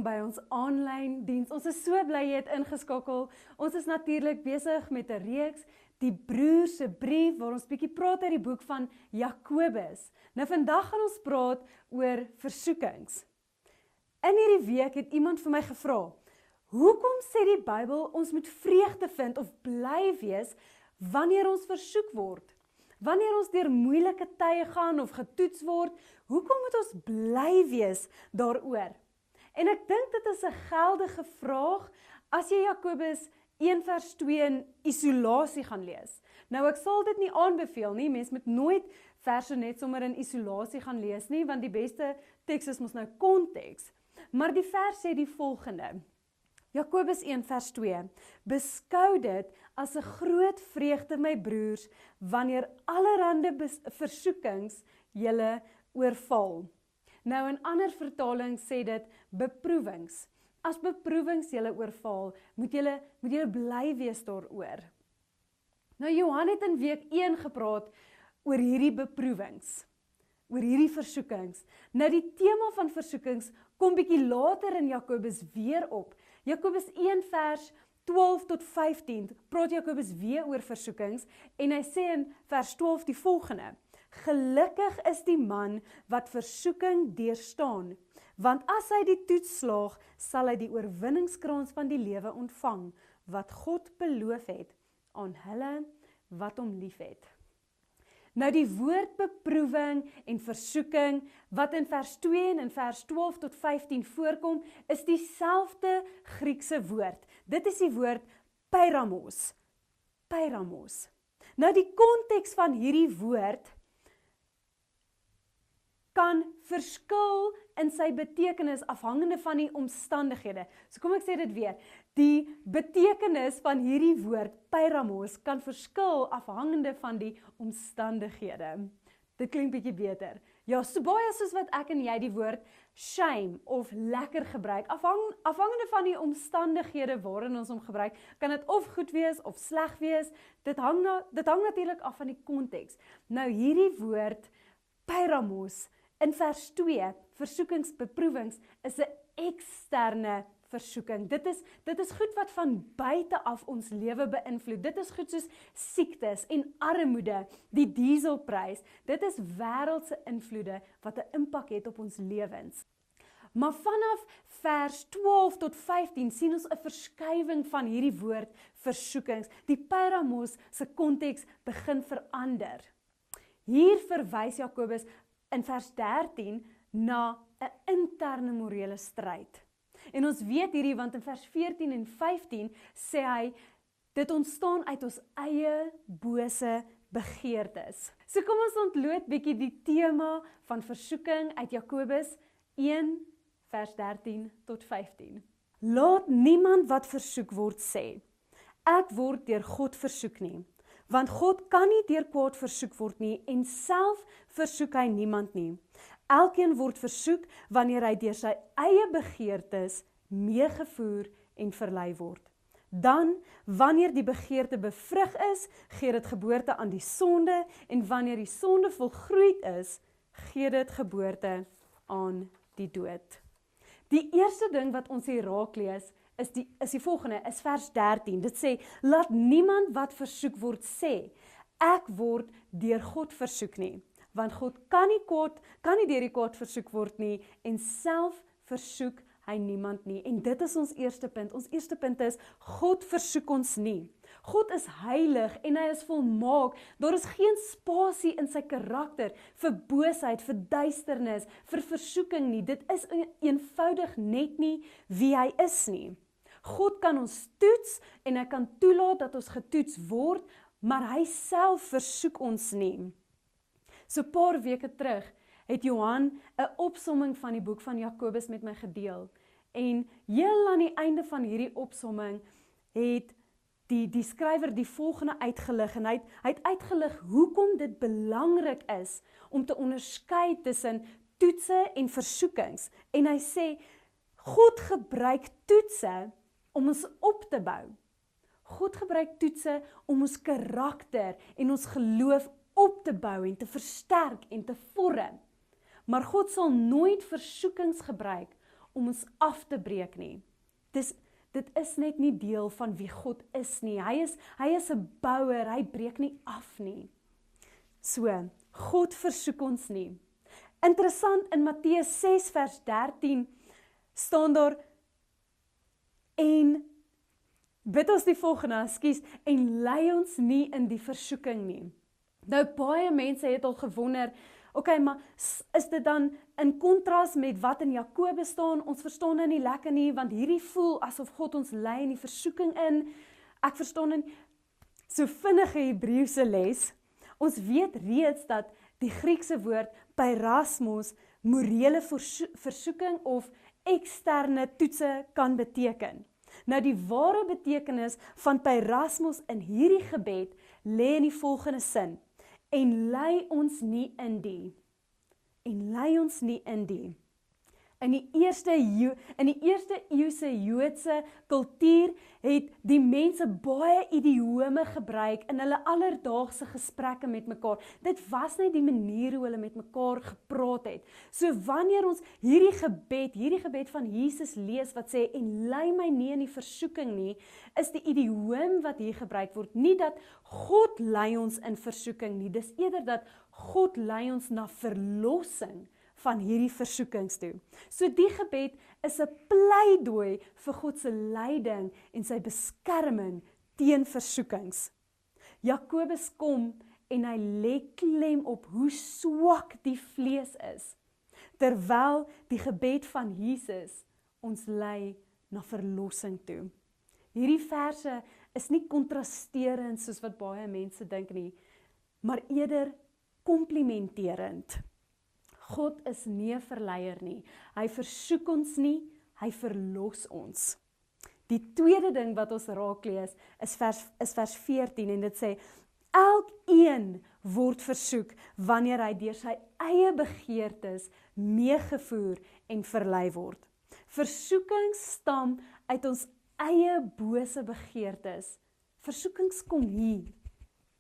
by ons aanlyn diens. Ons is so bly jy het ingeskakel. Ons is natuurlik besig met 'n reeks, die broer se brief, waar ons bietjie praat uit die boek van Jakobus. Nou vandag gaan ons praat oor versoekings. In hierdie week het iemand vir my gevra, hoekom sê die Bybel ons moet vreugde vind of bly wees wanneer ons versoek word? Wanneer ons deur moeilike tye gaan of getoets word, hoekom moet ons bly wees daaroor? En ek dink dit is 'n geldige vraag as jy Jakobus 1 vers 2 in isolasie gaan lees. Nou ek sal dit nie aanbeveel nie, mens moet nooit verse net sommer in isolasie gaan lees nie, want die beste teks is mos nou konteks. Maar die vers sê die volgende, Jakobus 1 vers 2, beskou dit as 'n groot vreugde my broers, wanneer allerhande versoekings julle oorval. Nou in ander vertalings sê dit beproewings. As beproewings julle oorval, moet julle bly wees daaroor. Nou Johan het in week 1 gepraat oor hierdie beproewings, oor hierdie versoekings. Nou die tema van versoekings kom bietjie later in Jakobus weer op. Jakobus 1 vers 12 tot 15 praat Jakobus weer oor versoekings en hy sê in vers 12 die volgende, gelukkig is die man wat versoeking deurstaan, want as hy die toets slaag, sal hy die oorwinningskrans van die lewe ontvang, wat God beloof het aan hulle wat hom liefhet. Nou die woord beproewing en versoeking wat in vers 2 en in vers 12 tot 15 voorkom, is dieselfde Griekse woord. Dit is die woord pyramos. Pyramos. Nou die konteks van hierdie woord kan verskil in sy betekenis afhangende van die omstandighede. So kom ek sê dit weer. Die betekenis van hierdie woord, pyramos, kan verskil afhangende van die omstandighede. Dit klink bietjie beter. Ja, so baie soos wat ek en jy die woord shame of lekker gebruik, afhangende van die omstandighede waarin ons hom gebruik, kan dit of goed wees of sleg wees. Dit hang natuurlik af van die konteks. Nou hierdie woord, pyramos, in vers 2, versoekings, beproewings, is 'n eksterne versoeking. Dit is goed wat van buite af ons lewe beïnvloed. Dit is goed soos siektes en armoede, die dieselprys. Dit is wêreldse invloede wat 'n impak het op ons lewens. Maar vanaf vers 12 tot 15 sien ons 'n verskywing van hierdie woord versoekings. Die pyramos se konteks begin verander. Hier verwys Jakobus in vers 13 na 'n interne morele stryd. En ons weet hierdie, want in vers 14 en 15 sê hy, dit ontstaan uit ons eie bose begeertes. So kom ons ontloot bietjie die tema van versoeking uit Jakobus 1 vers 13 tot 15. Laat niemand wat versoek word sê, ek word deur God versoek nie. Want God kan nie deur kwaad versoek word nie en self versoek hy niemand nie. Elkeen word versoek wanneer hy deur sy eie begeertes meegevoer en verlei word. Dan, wanneer die begeerte bevrug is, gee dit geboorte aan die sonde en wanneer die sonde volgroeid is, gee dit geboorte aan die dood. Die eerste ding wat ons hier raak lees, is die volgende, is vers 13. Dit sê, laat niemand wat versoek word sê, ek word deur God versoek nie. Want God kan nie deur die kwaad versoek word nie, en self versoek hy niemand nie. En dit is ons eerste punt. Ons eerste punt is, God versoek ons nie. God is heilig en hy is volmaak. Daar is geen spasie in sy karakter vir boosheid, vir duisternis, vir versoeking nie. Dit is eenvoudig net nie wie hy is nie. God kan ons toets en hy kan toelaat dat ons getoets word, maar hy self versoek ons nie. So 'n paar weke terug het Johan 'n opsomming van die boek van Jakobus met my gedeel. En heel aan die einde van hierdie opsomming het die skrywer die volgende uitgelig. En hy het uitgelig hoekom dit belangrik is om te onderskei tussen toetse en versoekings. En hy sê, God gebruik toetse om ons op te bou. God gebruik toetse om ons karakter en ons geloof op te bou en te versterk en te vorm. Maar God sal nooit versoekings gebruik om ons af te breek nie. Dit is net nie deel van wie God is nie. Hy is 'n bouer, hy breek nie af nie. So, God versoek ons nie. Interessant, in Matteus 6 vers 13 staan daar, en bid ons die volgende, en lei ons nie in die versoeking nie. Nou, baie mense het al gewonder, okay, maar is dit dan in kontras met wat in Jakobus staan? Ons verstaan dit nie lekker nie, want hierdie voel asof God ons lei in die versoeking in. Ek verstaan dit, so vinnige Hebreëse les. Ons weet reeds dat die Griekse woord peirasmos morele versoeking of eksterne toetse kan beteken. Nou die ware betekenis van peirasmos in hierdie gebed lê in die volgende sin: en lei ons nie in die. En lei ons nie in die. In die eerste eeuse Joodse kultuur het die mense baie idiome gebruik in hulle alledaagse gesprekke met mekaar. Dit was net die manier hoe hulle met mekaar gepraat het. So wanneer ons hierdie gebed van Jesus lees wat sê, en lei my nie in die versoeking nie, is die idioom wat hier gebruik word, nie dat God lei ons in versoeking nie, dis eerder dat God lei ons na verlossing van hierdie versoekings toe. So die gebed is 'n pleidooi vir God se leiding en sy beskerming teen versoekings. Jakobus kom en hy lê klem op hoe swak die vlees is, terwyl die gebed van Jesus ons lei na verlossing toe. Hierdie verse is nie kontrasterend soos wat baie mense dink nie, maar eerder komplimenterend. God is nie 'n verleier nie. Hy versoek ons nie, hy verlos ons. Die tweede ding wat ons raak lees is vers 14 en dit sê, elkeen word versoek wanneer hy deur sy eie begeertes meegevoer en verlei word. Versoekings stam uit ons eie bose begeertes. Versoekings kom hier,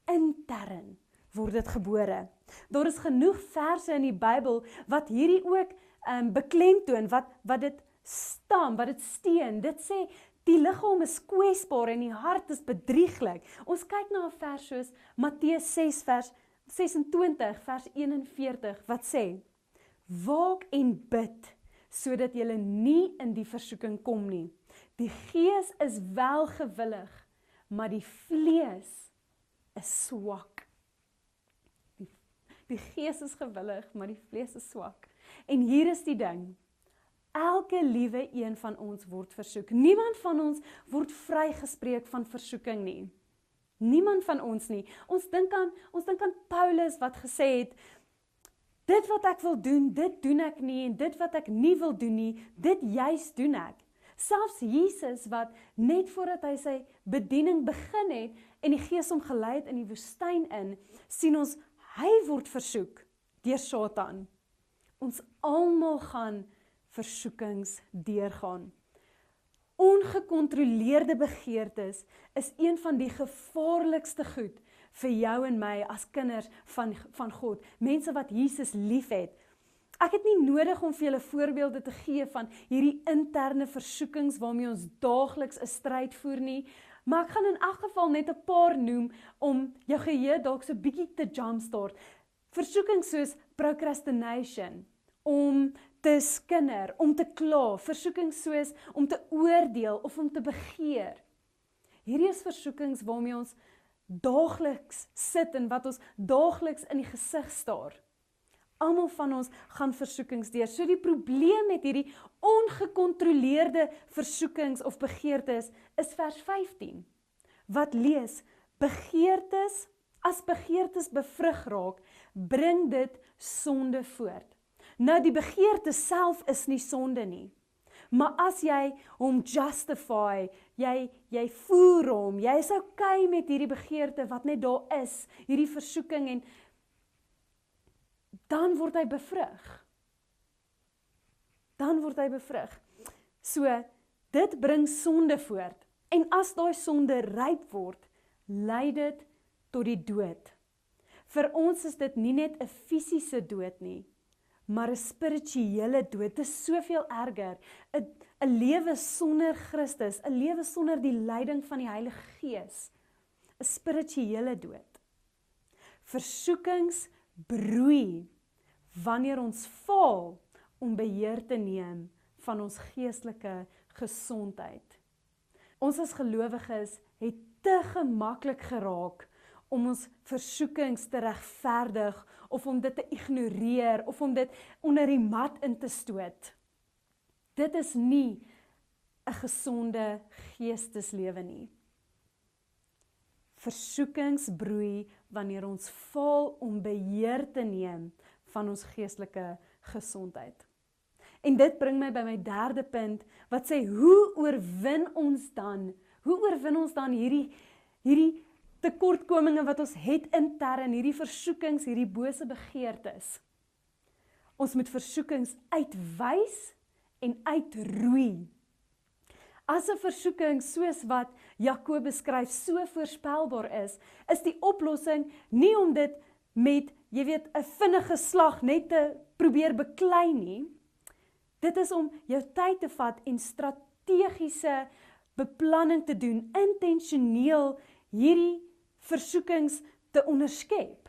intern word dit gebore. Daar is genoeg verse in die Bybel wat hierdie ook beklemtoon, wat dit stam, wat dit steun. Dit sê, die liggaam is kwesbaar en die hart is bedrieglik. Ons kyk na 'n vers soos Matteus 6 vers 26 vers 41 wat sê, waak en bid, sodat julle nie in die versoeking kom nie. Die gees is wel gewillig, maar die vlees is swak. Die gees is gewillig, maar die vlees is swak. En hier is die ding, elke liewe een van ons word versoek. Niemand van ons word vrygespreek van versoeking nie. Niemand van ons nie. Ons dink aan Paulus wat gesê het, dit wat ek wil doen, dit doen ek nie, en dit wat ek nie wil doen nie, dit juis doen ek. Selfs Jesus wat net voordat hy sy bediening begin het, en die Gees hom gelei het in die woestyn in, sien ons, hy word versoek deur Satan. Ons almal gaan versoekings deurgaan. Ongekontroleerde begeertes is een van die gevaarlikste goed vir jou en my as kinders van God. Mense wat Jesus liefhet. Ek het nie nodig om vir julle voorbeelde te gee van hierdie interne versoekings waarmee ons daagliks 'n stryd voer nie, maar ek gaan in elk geval net 'n paar noem om jou geheue dalk so bietjie te jumpstart. Versoekings soos procrastination, om te skinder, om te kla, versoekings soos om te oordeel of om te begeer. Hierdie is versoekings waarmee ons daagliks sit en wat ons daagliks in die gesig staar. Almal van ons gaan versoekings deur. So die probleem met hierdie ongekontroleerde versoekings of begeertes is vers 15. Wat lees, as begeertes bevrug raak, bring dit sonde voort. Nou die begeerte self is nie sonde nie. Maar as jy hom justify, jy voer hom, jy is okay met hierdie begeerte wat net daar is, hierdie versoeking, en dan word hy bevrug. So, dit bring sonde voort. En as daai sonde ryp word, lei dit tot die dood. Vir ons is dit nie net 'n fisiese dood nie, maar 'n spirituele dood. Dit is soveel erger. 'n lewe sonder Christus, 'n lewe sonder die leiding van die Heilige Gees. 'n spirituele dood. Versoekings broei wanneer ons faal om beheer te neem van ons geestelike gesondheid. Ons as gelowiges het te gemaklik geraak om ons versoekings te regverdig of om dit te ignoreer of om dit onder die mat in te stoot. Dit is nie 'n gesonde geesteslewe nie. Versoekings broei wanneer ons faal om beheer te neem van ons geestelike gesondheid. En dit bring my by my derde punt, wat sê, hoe oorwin ons dan hierdie tekortkominge wat ons het intern, hierdie versoekings, hierdie bose begeertes? Ons moet versoekings uitwys en uitroei. As 'n versoeking soos wat Jakob beskryf so voorspelbaar is die oplossing nie om dit met, 'n vinnige slag net te probeer beklei nie. Dit is om jou tyd te vat en strategiese beplanning te doen, intentioneel hierdie versoekings te onderskep.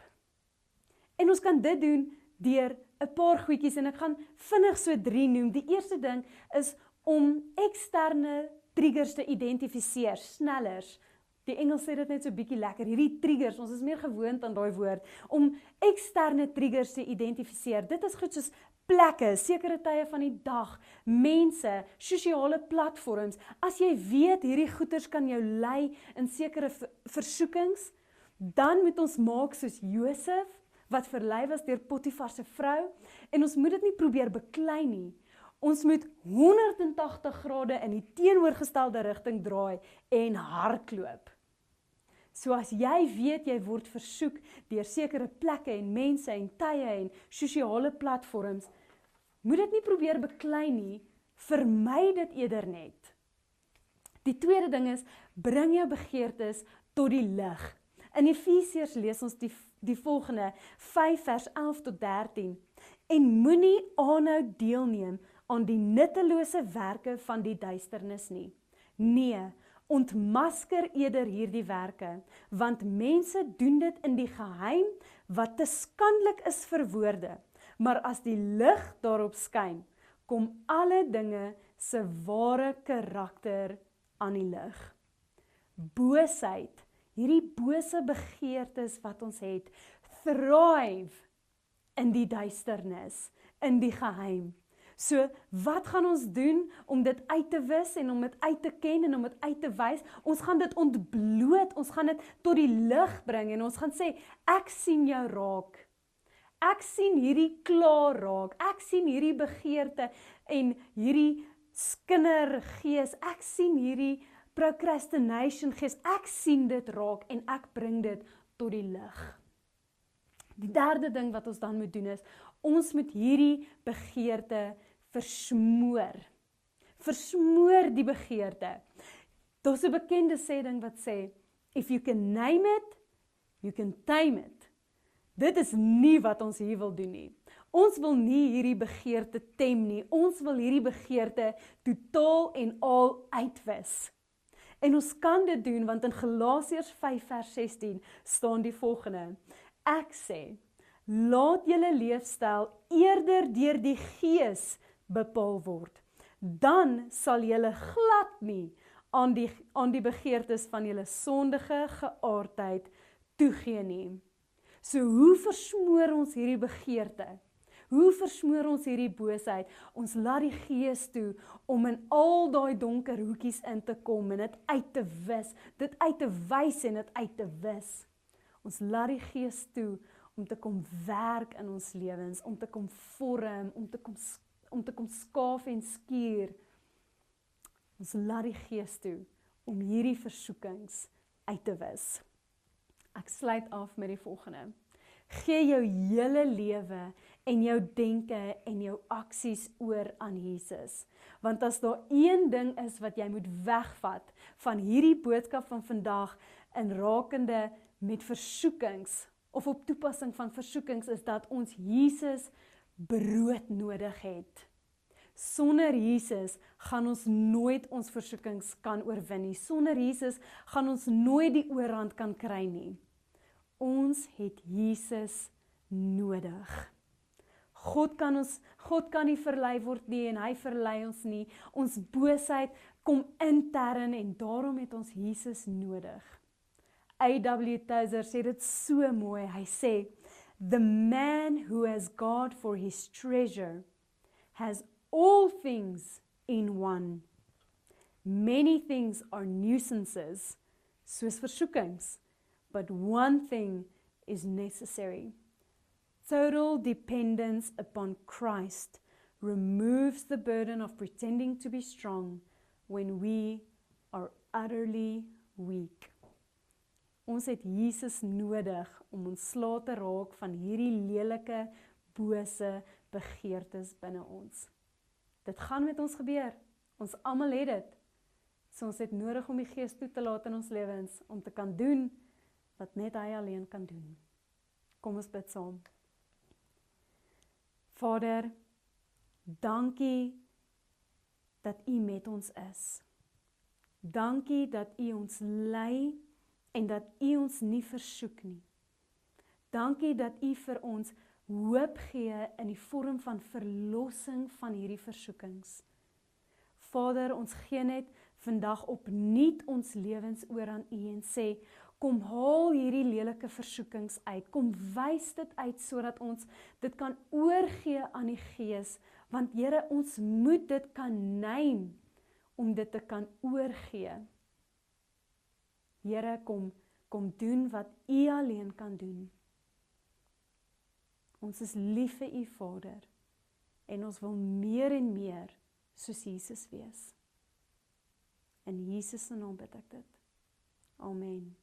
En ons kan dit doen deur 'n paar goedjies, en ek gaan vinnig so 3 noem. Die eerste ding is om eksterne triggers te identifiseer, snellers. Die Engels sê dit net so bietjie lekker, hierdie triggers, ons is meer gewoond aan daai woord, om eksterne triggers te identifiseer. Dit is goed soos plekke, sekere tye van die dag, mense, sosiale platforms. As jy weet hierdie goeters kan jou lei in sekere versoekings, dan moet ons maak soos Josef, wat verlei was deur Potifar se vrou, en ons moet dit nie probeer beklei nie. Ons moet 180 grade in die teenoorgestelde rigting draai en hardloop. So as jy weet jy word versoek deur sekere plekke en mense en tye en sosiale platforms, moet dit nie probeer beklei nie, vermy dit eerder net. Die tweede ding is, bring jou begeertes tot die lig. In Efesiërs lees ons die volgende, 5 vers 11 tot 13. En moenie aanhou deelneem aan die nuttelose werke van die duisternis nie. Nee, ontmasker eerder hierdie werke, want mense doen dit in die geheim, wat te skandelik is vir woorde. Maar as die lig daarop skyn, kom alle dinge se ware karakter aan die lig. Boosheid, hierdie bose begeertes wat ons het, thrive in die duisternis, in die geheim. So, wat gaan ons doen om dit uit te wis en om dit uit te ken en om dit uit te wys? Ons gaan dit ontbloot, ons gaan dit tot die lig bring en ons gaan sê, ek sien jou raak. Ek sien hierdie klaar raak. Ek sien hierdie begeerte en hierdie skindergees. Ek sien hierdie procrastination gees. Ek sien dit raak en ek bring dit tot die lig. Die derde ding wat ons dan moet doen is, ons moet hierdie begeerte versmoor. Versmoor die begeerte. Daar's 'n bekende sêding wat sê, if you can name it, you can tame it. Dit is nie wat ons hier wil doen nie. Ons wil nie hierdie begeerte tem nie. Ons wil hierdie begeerte totaal en al uitwis. En ons kan dit doen, want in Galasiërs 5 vers 16 staan die volgende. Ek sê, laat julle leefstyl eerder deur die Gees bepaal word. Dan sal julle glad nie aan die begeertes van julle sondige geaardheid toegee nie. So hoe versmoor ons hierdie begeerte? Hoe versmoor ons hierdie boosheid? Ons laat die Gees toe om in al daai donker hoekies in te kom en dit uit te wis, dit uit te wys en dit uit te wis. Ons laat die Gees toe om te kom werk in ons lewens, om te kom vorm, om te kom skaaf en skuur. Ons laat die Gees toe om hierdie versoekings uit te wis. Ek sluit af met die volgende. Gee jou hele lewe en jou denke en jou aksies oor aan Jesus. Want as daar een ding is wat jy moet wegvat van hierdie boodskap van vandag in rakende met versoekings of op toepassing van versoekings, is dat ons Jesus brood nodig het. Sonder Jesus gaan ons nooit ons versoekings kan oorwin nie. Sonder Jesus gaan ons nooit die oorhand kan kry nie. Ons het Jesus nodig. God kan nie verlei word nie en hy verlei ons nie. Ons boosheid kom intern en daarom het ons Jesus nodig. A.W. Tozer sê dit so mooi. Hy sê, "The man who has God for his treasure has all things in one. Many things are nuisances, soos versoekings, but one thing is necessary. Total dependence upon Christ removes the burden of pretending to be strong when we are utterly weak." Ons het Jesus nodig om ontslae te raak van hierdie lelike, bose begeertes binne ons. Dit gaan met ons gebeur. Ons almal het dit. So ons het nodig om die Gees toe te laat in ons lewens, om te kan doen wat net hy alleen kan doen. Kom ons bid saam. Vader, dankie dat U met ons is. Dankie dat U ons lei en dat U ons nie versoek nie. Dankie dat U vir ons hoop gee in die vorm van verlossing van hierdie versoekings. Vader, ons gee net vandag opnuut ons lewens oor aan U en sê, kom haal hierdie lelike versoekings uit, kom wys dit uit sodat ons dit kan oorgee aan die Gees, want Here, ons moet dit kan neem om dit te kan oorgee. Here, kom doen wat U alleen kan doen. Ons is lief vir U, Vader, en ons wil meer en meer soos Jesus wees. In Jesus se naam bid ek dit. Amen.